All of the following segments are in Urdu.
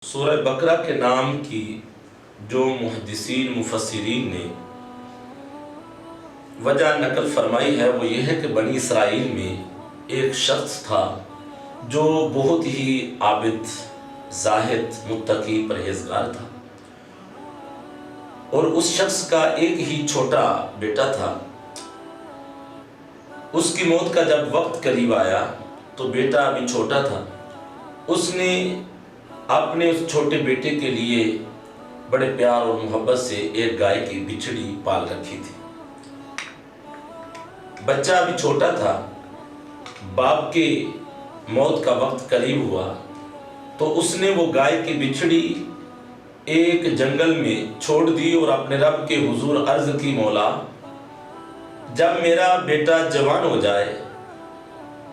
سورہ بقرہ کے نام کی جو محدثین مفسرین نے وجہ نقل فرمائی ہے وہ یہ ہے کہ بنی اسرائیل میں ایک شخص تھا جو بہت ہی عابد، زاہد، متقی، پرہیزگار تھا، اور اس شخص کا ایک ہی چھوٹا بیٹا تھا۔ اس کی موت کا جب وقت قریب آیا تو بیٹا ابھی چھوٹا تھا، اس نے اپنے اس چھوٹے بیٹے کے لیے بڑے پیار اور محبت سے ایک گائے کی بچڑی پال رکھی تھی۔ بچہ ابھی چھوٹا تھا، باپ کے موت کا وقت قریب ہوا تو اس نے وہ گائے کی بچڑی ایک جنگل میں چھوڑ دی اور اپنے رب کے حضور عرض کی، مولا جب میرا بیٹا جوان ہو جائے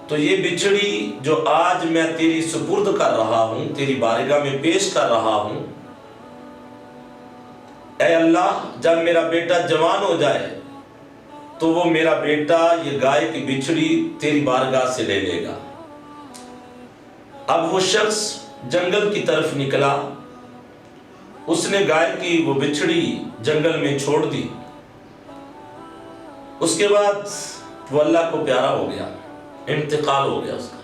تو یہ بچڑی جو آج میں تیری سپرد کر رہا ہوں، تیری بارگاہ میں پیش کر رہا ہوں، اے اللہ جب میرا بیٹا جوان ہو جائے تو وہ میرا بیٹا یہ گائے کی بچڑی تیری بارگاہ سے لے لے گا۔ اب وہ شخص جنگل کی طرف نکلا، اس نے گائے کی وہ بچڑی جنگل میں چھوڑ دی۔ اس کے بعد وہ اللہ کو پیارا ہو گیا، انتقال ہو گیا اس کا۔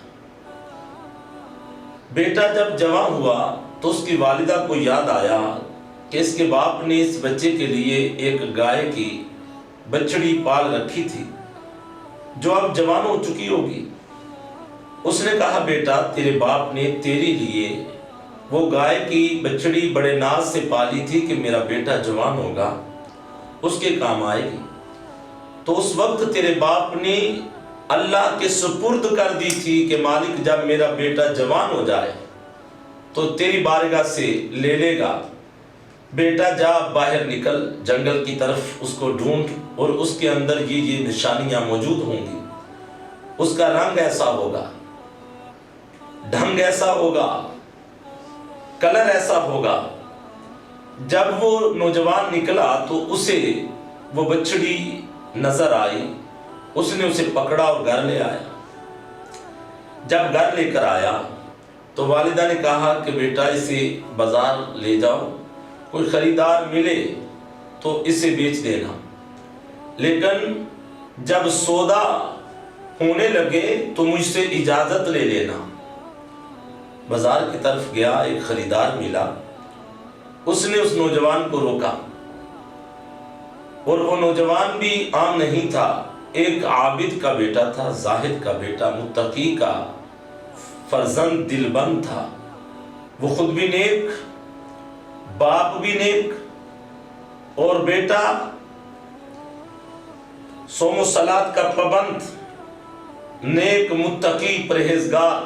بیٹا جب جوان ہوا تو اس کی والدہ کو یاد آیا کہ اس کے باپ نے اس بچے کے لیے ایک گائے کی بچڑی پال رکھی تھی جو اب جوان ہو چکی ہوگی۔ اس نے کہا، بیٹا تیرے باپ نے تیرے لیے وہ گائے کی بچڑی بڑے ناز سے پالی تھی کہ میرا بیٹا جوان ہوگا، اس کے کام آئے گی۔ تو اس وقت تیرے باپ نے اللہ کے سپرد کر دی تھی کہ مالک جب میرا بیٹا جوان ہو جائے تو تیری بارگاہ سے لے لے گا۔ بیٹا جا باہر نکل جنگل کی طرف، اس کو ڈھونڈ، اور اس کے اندر یہ نشانیاں موجود ہوں گی۔ اس کا رنگ ایسا ہوگا، ڈھنگ ایسا ہوگا، کلر ایسا ہوگا۔ جب وہ نوجوان نکلا تو اسے وہ بچڑی نظر آئی، اس نے اسے پکڑا اور گھر لے آیا۔ جب گھر لے کر آیا تو والدہ نے کہا کہ بیٹا اسے بازار لے جاؤ، کوئی خریدار ملے تو اسے بیچ دینا، لیکن جب سودا ہونے لگے تو مجھ سے اجازت لے لینا۔ بازار کی طرف گیا، ایک خریدار ملا، اس نے اس نوجوان کو روکا، اور وہ نوجوان بھی عام نہیں تھا، ایک عابد کا بیٹا تھا، زاہد کا بیٹا، متقی کا فرزند، دلبند تھا۔ وہ خود بھی نیک، باپ بھی نیک، اور بیٹا صوم و صلات کا پابند، نیک، متقی، پرہیزگار،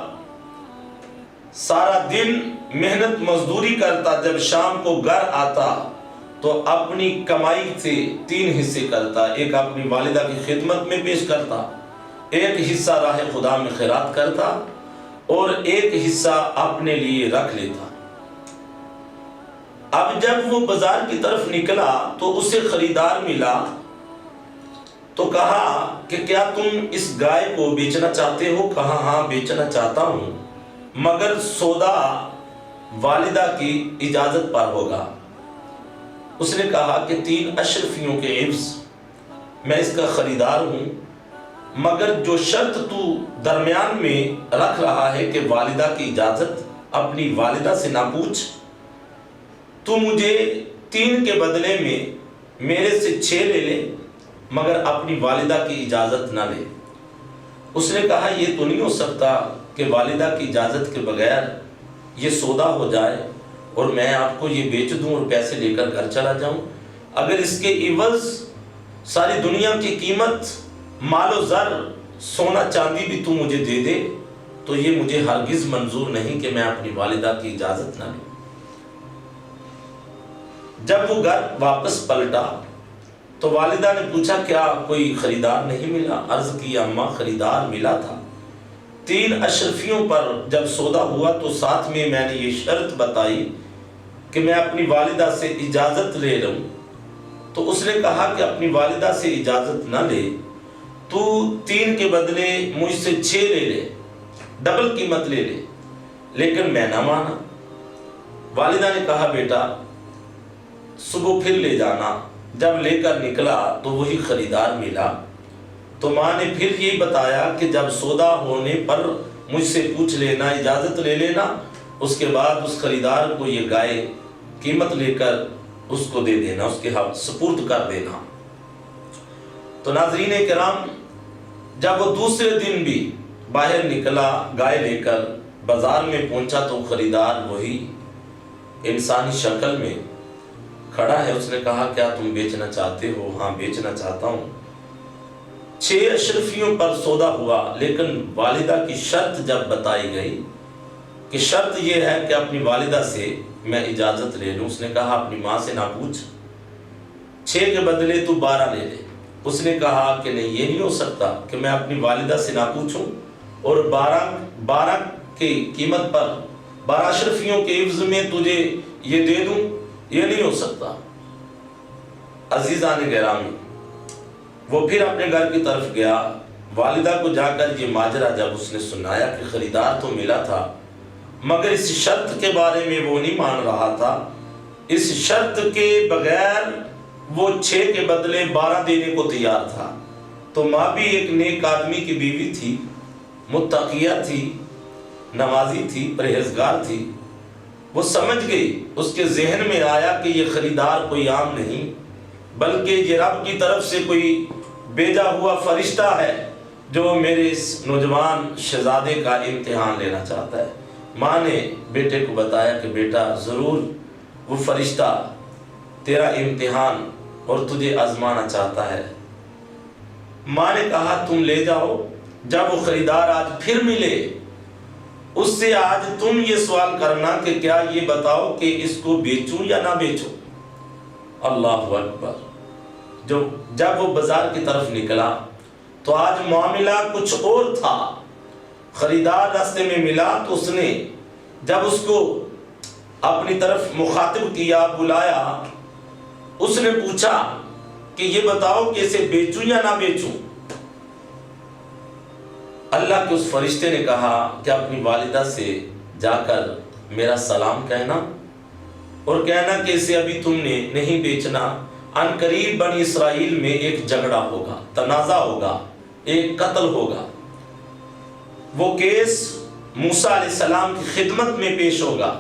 سارا دن محنت مزدوری کرتا، جب شام کو گھر آتا تو اپنی کمائی سے 3 حصے کرتا، ایک اپنی والدہ کی خدمت میں پیش کرتا، ایک حصہ راہ خدا میں خیرات کرتا، اور ایک حصہ اپنے لیے رکھ لیتا۔ اب جب وہ بازار کی طرف نکلا تو اسے خریدار ملا، تو کہا کہ کیا تم اس گائے کو بیچنا چاہتے ہو؟ کہا ہاں بیچنا چاہتا ہوں، مگر سودا والدہ کی اجازت پر ہوگا۔ اس نے کہا کہ 3 اشرفیوں کے عوض میں اس کا خریدار ہوں، مگر جو شرط تو درمیان میں رکھ رہا ہے کہ والدہ کی اجازت اپنی والدہ سے نہ پوچھ، تو مجھے 3 کے بدلے میں میرے سے 6 لے لے، مگر اپنی والدہ کی اجازت نہ لے۔ اس نے کہا یہ تو نہیں ہو سکتا کہ والدہ کی اجازت کے بغیر یہ سودا ہو جائے اور میں آپ کو یہ بیچ دوں اور پیسے لے کر گھر چلا جاؤں۔ اگر اس کے عوض ساری دنیا کی قیمت، مال و زر، سونا چاندی بھی تو مجھے دے دے تو یہ مجھے ہرگز منظور نہیں کہ میں اپنی والدہ کی اجازت نہ لوں۔ جب وہ گھر واپس پلٹا تو والدہ نے پوچھا کیا کوئی خریدار نہیں ملا؟ عرض کی اماں خریدار ملا تھا، 3 اشرفیوں پر جب سودا ہوا تو ساتھ میں نے یہ شرط بتائی کہ میں اپنی والدہ سے اجازت لے لوں، تو اس نے کہا کہ اپنی والدہ سے اجازت نہ لے، تو 3 کے بدلے مجھ سے 6 لے لے، ڈبل قیمت لے لے، لیکن میں نہ مانا۔ والدہ نے کہا بیٹا صبح پھر لے جانا۔ جب لے کر نکلا تو وہی خریدار ملا، تو ماں نے پھر یہی بتایا کہ جب سودا ہونے پر مجھ سے پوچھ لینا، اجازت لے لینا، اس کے بعد اس خریدار کو یہ گائے قیمت لے کر اس کو دے دینا، اس کے سپرد کر دینا۔ تو ناظرین کرام، جب وہ دوسرے دن بھی باہر نکلا گائے لے کر، بازار میں پہنچا تو خریدار وہی انسانی شکل میں کھڑا ہے۔ اس نے کہا کیا تم بیچنا چاہتے ہو؟ ہاں بیچنا چاہتا ہوں۔ 6 اشرفیوں پر سودا ہوا، لیکن والدہ کی شرط جب بتائی گئی کہ شرط یہ ہے کہ اپنی والدہ سے میں اجازت لے لوں، اس نے کہا اپنی ماں سے نہ پوچھ، 6 کے بدلے تو 12 لے لے۔ اس نے کہا کہ نہیں، یہ نہیں ہو سکتا کہ میں اپنی والدہ سے نہ پوچھوں اور 12 کی قیمت پر 12 اشرفیوں کے عوض میں تجھے یہ دے دوں، یہ نہیں ہو سکتا۔ عزیزان گرامی، وہ پھر اپنے گھر کی طرف گیا، والدہ کو جا کر یہ ماجرا جب اس نے سنایا کہ خریدار تو ملا تھا مگر اس شرط کے بارے میں وہ نہیں مان رہا تھا، اس شرط کے بغیر وہ 6 کے بدلے 12 دینے کو تیار تھا، تو ماں بھی ایک نیک آدمی کی بیوی تھی، متقیہ تھی، نمازی تھی، پرہیزگار تھی، وہ سمجھ گئی، اس کے ذہن میں آیا کہ یہ خریدار کوئی عام نہیں بلکہ یہ رب کی طرف سے کوئی بھیجا ہوا فرشتہ ہے جو میرے اس نوجوان شہزادے کا امتحان لینا چاہتا ہے۔ ماں نے بیٹے کو بتایا کہ بیٹا ضرور وہ فرشتہ تیرا امتحان اور تجھے آزمانا چاہتا ہے۔ ماں نے کہا تم لے جاؤ۔ جب وہ خریدار آج پھر ملے، اس سے آج تم یہ سوال کرنا کہ کیا یہ بتاؤ کہ اس کو بیچوں یا نہ بیچوں۔ اللہ اکبر۔ جب وہ بازار کی طرف نکلا تو آج معاملہ کچھ اور تھا۔ خریدار راستے میں ملا تو اس نے جب اس کو اپنی طرف مخاطب کیا، بلایا، اس نے پوچھا کہ یہ بتاؤ کہ اسے بیچوں یا نہ بیچوں۔ اللہ کے اس فرشتے نے کہا کہ اپنی والدہ سے جا کر میرا سلام کہنا اور کہنا کہ اسے ابھی تم نے نہیں بیچنا، ان قریب بنی اسرائیل میں ایک جھگڑا ہوگا، تنازع ہوگا، ایک قتل ہوگا، وہ کیس موسیٰ علیہ السلام کی خدمت میں پیش ہوگا،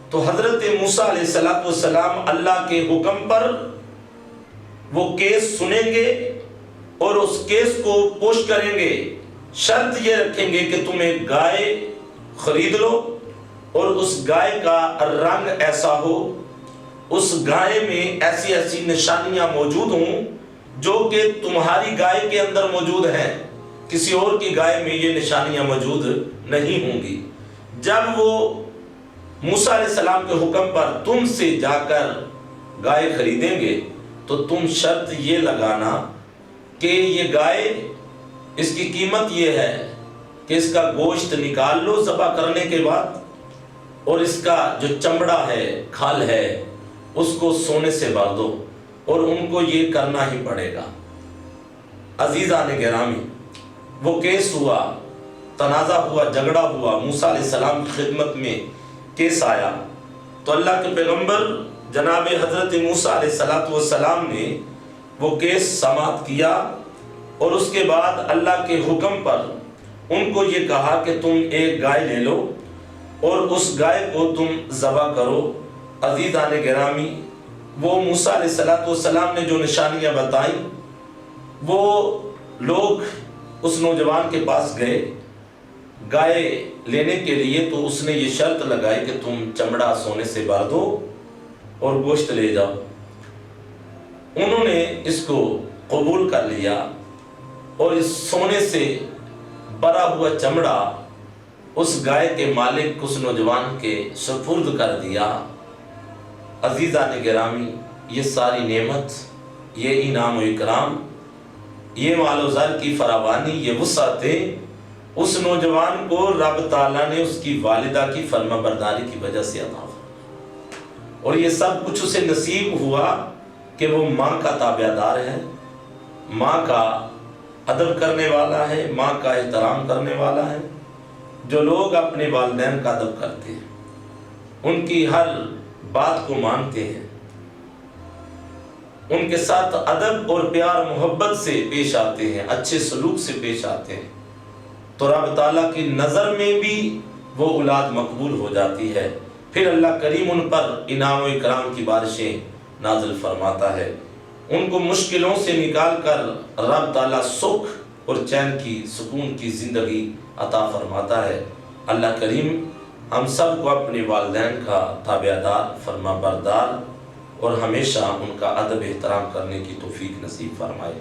تو حضرت موسیٰ علیہ السلام اللہ کے حکم پر وہ کیس سنیں گے اور اس کیس کو پوش کریں گے۔ شرط یہ رکھیں گے کہ تم ایک گائے خرید لو اور اس گائے کا رنگ ایسا ہو، اس گائے میں ایسی ایسی نشانیاں موجود ہوں جو کہ تمہاری گائے کے اندر موجود ہیں، کسی اور کی گائے میں یہ نشانیاں موجود نہیں ہوں گی۔ جب وہ موسیٰ علیہ السلام کے حکم پر تم سے جا کر گائے خریدیں گے تو تم شرط یہ لگانا کہ یہ گائے، اس کی قیمت یہ ہے کہ اس کا گوشت نکال لو ذبح کرنے کے بعد، اور اس کا جو چمڑا ہے، کھال ہے، اس کو سونے سے بھر دو، اور ان کو یہ کرنا ہی پڑے گا۔ عزیزان گرامی، وہ کیس ہوا، تنازع ہوا، جھگڑا ہوا، موسیٰ علیہ السلام کی خدمت میں کیس آیا تو اللہ کے پیغمبر جناب حضرت موسیٰ علیہ السلام نے وہ کیس سماعت کیا، اور اس کے بعد اللہ کے حکم پر ان کو یہ کہا کہ تم ایک گائے لے لو اور اس گائے کو تم ذبح کرو۔ عزیزان گرامی، وہ موسیٰ علیہ السلام نے جو نشانیاں بتائیں، وہ لوگ اس نوجوان کے پاس گئے گائے لینے کے لیے، تو اس نے یہ شرط لگائی کہ تم چمڑا سونے سے بھر دو اور گوشت لے جاؤ۔ انہوں نے اس کو قبول کر لیا اور اس سونے سے بھرا ہوا چمڑا اس گائے کے مالک، اس نوجوان کے سپرد کر دیا۔ عزیزان گرامی، یہ ساری نعمت، یہ انعام و اکرام، یہ مال و زر کی فراوانی، یہ وسعتیں اس نوجوان کو رب تعالیٰ نے اس کی والدہ کی فرما برداری کی وجہ سے عطا فرمایا، اور یہ سب کچھ اسے نصیب ہوا کہ وہ ماں کا تابعدار ہے، ماں کا ادب کرنے والا ہے، ماں کا احترام کرنے والا ہے۔ جو لوگ اپنے والدین کا ادب کرتے ہیں، ان کی ہر بات کو مانتے ہیں، ان کے ساتھ ادب اور پیار محبت سے پیش آتے ہیں، اچھے سلوک سے پیش آتے ہیں، تو رب تعالیٰ کی نظر میں بھی وہ اولاد مقبول ہو جاتی ہے۔ پھر اللہ کریم ان پر انعام و اکرام کی بارشیں نازل فرماتا ہے، ان کو مشکلوں سے نکال کر رب تعالیٰ سکھ اور چین کی، سکون کی زندگی عطا فرماتا ہے۔ اللہ کریم ہم سب کو اپنے والدین کا تابعدار، فرما بردار اور ہمیشہ ان کا ادب احترام کرنے کی توفیق نصیب فرمائے۔